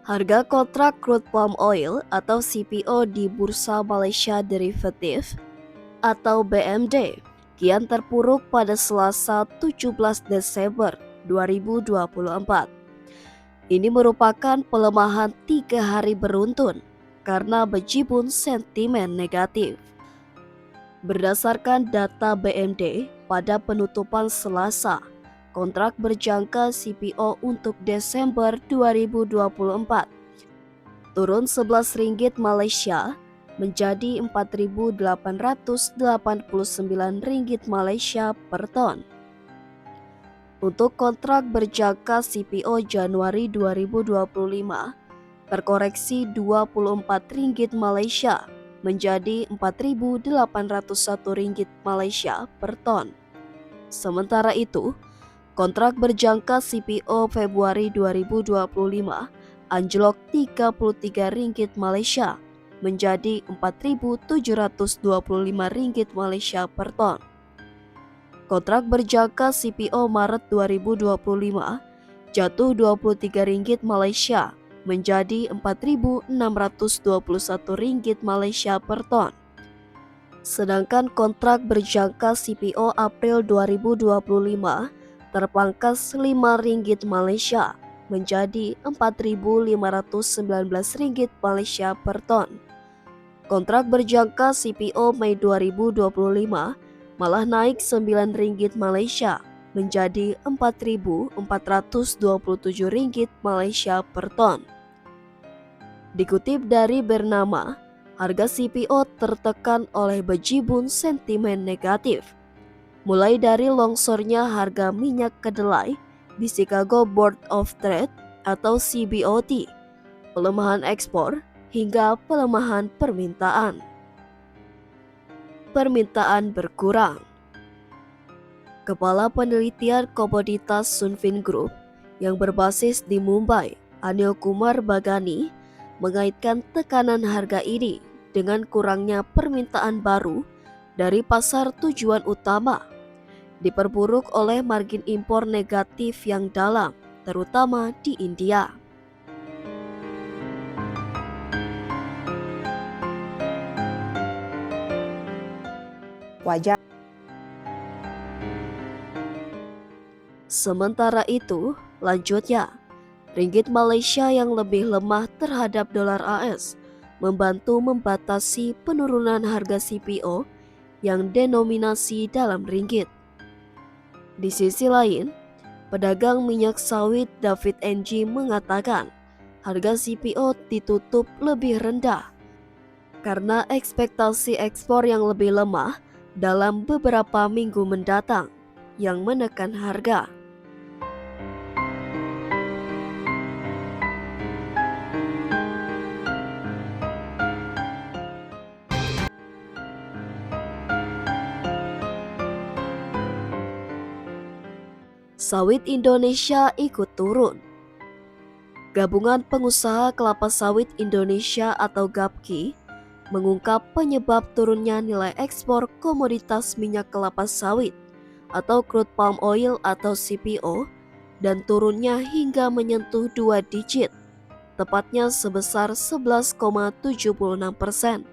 Harga kontrak crude palm oil atau CPO di Bursa Malaysia Derivative atau BMD kian terpuruk pada Selasa 17 Desember 2024. Ini merupakan pelemahan 3 hari beruntun karena bejibun sentimen negatif. Berdasarkan data BMD pada penutupan Selasa, kontrak berjangka CPO untuk Desember 2024 turun 11 ringgit Malaysia menjadi 4.889 ringgit Malaysia per ton. Untuk kontrak berjangka CPO Januari 2025 terkoreksi 24 ringgit Malaysia menjadi 4.801 ringgit Malaysia per ton. Sementara itu, kontrak berjangka CPO Februari 2025 anjlok 33 ringgit Malaysia menjadi 4.725 ringgit Malaysia per ton. Kontrak berjangka CPO Maret 2025 jatuh 23 ringgit Malaysia menjadi 4.621 ringgit Malaysia per ton. Sedangkan kontrak berjangka CPO April 2025 terpangkas 5 ringgit Malaysia menjadi 4.519 ringgit Malaysia per ton. Kontrak berjangka CPO Mei 2025 malah naik 9 ringgit Malaysia menjadi 4.427 ringgit Malaysia per ton. Dikutip dari Bernama, harga CPO tertekan oleh bejibun sentimen negatif, mulai dari longsornya harga minyak kedelai di Chicago Board of Trade atau CBOT, pelemahan ekspor, hingga pelemahan permintaan. Permintaan berkurang. Kepala Penelitian Komoditas Sunfin Group yang berbasis di Mumbai, Anil Kumar Bagani, mengaitkan tekanan harga ini dengan kurangnya permintaan baru dari pasar tujuan utama, diperburuk oleh margin impor negatif yang dalam, terutama di India. Wajar. Sementara itu, lanjutnya, ringgit Malaysia yang lebih lemah terhadap dolar AS membantu membatasi penurunan harga CPO yang denominasi dalam ringgit. Di sisi lain, pedagang minyak sawit David NG mengatakan harga CPO ditutup lebih rendah karena ekspektasi ekspor yang lebih lemah dalam beberapa minggu mendatang yang menekan harga. Sawit Indonesia ikut turun. Gabungan Pengusaha Kelapa Sawit Indonesia atau GAPKI mengungkap penyebab turunnya nilai ekspor komoditas minyak kelapa sawit atau crude palm oil atau CPO dan turunnya hingga menyentuh 2 digit, tepatnya sebesar 11,76%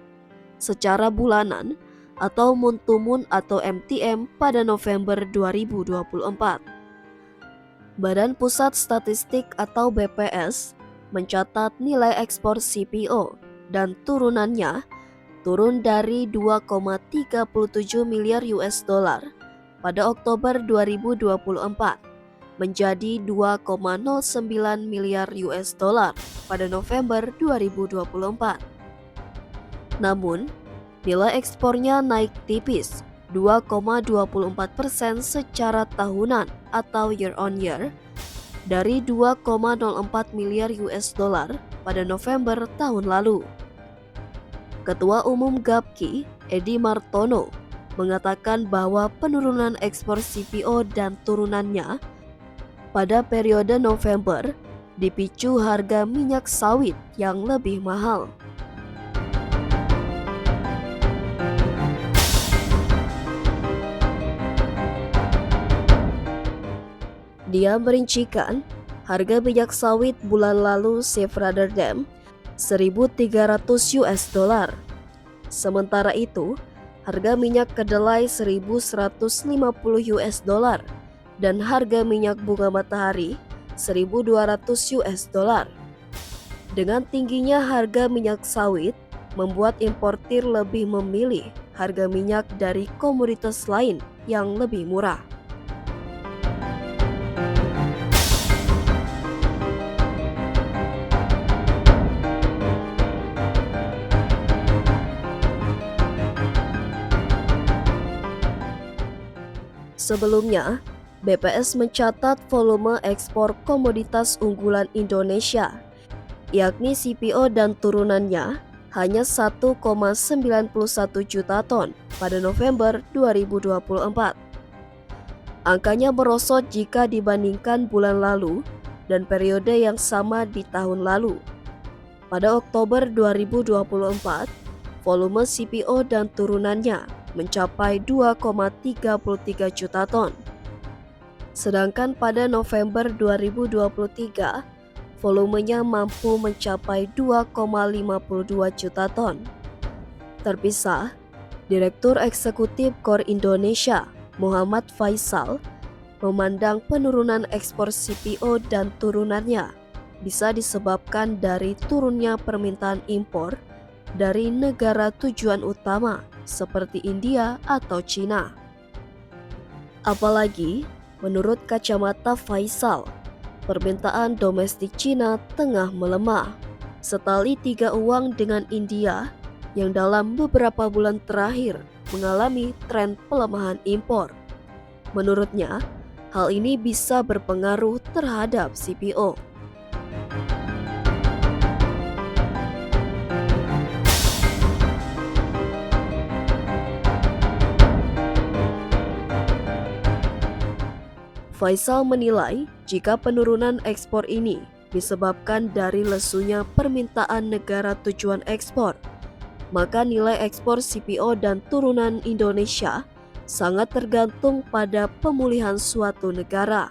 secara bulanan atau month-to-month atau MTM pada November 2024. Badan Pusat Statistik atau BPS mencatat nilai ekspor CPO dan turunannya turun dari 2,37 miliar US dollar pada Oktober 2024 menjadi 2,09 miliar US dollar pada November 2024. Namun, nilai ekspornya naik tipis 2,24% secara tahunan atau year on year dari 2,04 miliar US dollar pada November tahun lalu. Ketua Umum GAPKI, Edi Martono, mengatakan bahwa penurunan ekspor CPO dan turunannya pada periode November dipicu harga minyak sawit yang lebih mahal. Dia merincikan Harga minyak sawit bulan lalu safe Rotterdam 1.300 US dollar. Sementara itu, harga minyak kedelai 1.150 US dollar dan harga minyak bunga matahari 1.200 US dollar. Dengan tingginya harga minyak sawit, membuat importir lebih memilih harga minyak dari komoditas lain yang lebih murah. Sebelumnya, BPS mencatat volume ekspor komoditas unggulan Indonesia, yakni CPO dan turunannya, hanya 1,91 juta ton pada November 2024. Angkanya merosot jika dibandingkan bulan lalu dan periode yang sama di tahun lalu. Pada Oktober 2024, volume CPO dan turunannya mencapai 2,33 juta ton. Sedangkan pada November 2023, volumenya mampu mencapai 2,52 juta ton. Terpisah, Direktur Eksekutif KOR Indonesia, Muhammad Faisal, memandang penurunan ekspor CPO dan turunannya bisa disebabkan dari turunnya permintaan impor dari negara tujuan utama seperti India atau Cina. Apalagi, menurut kacamata Faisal, permintaan domestik Cina tengah melemah, setali tiga uang dengan India yang dalam beberapa bulan terakhir mengalami tren pelemahan impor. Menurutnya, hal ini bisa berpengaruh terhadap CPO. Faisal menilai jika penurunan ekspor ini disebabkan dari lesunya permintaan negara tujuan ekspor, maka nilai ekspor CPO dan turunan Indonesia sangat tergantung pada pemulihan suatu negara.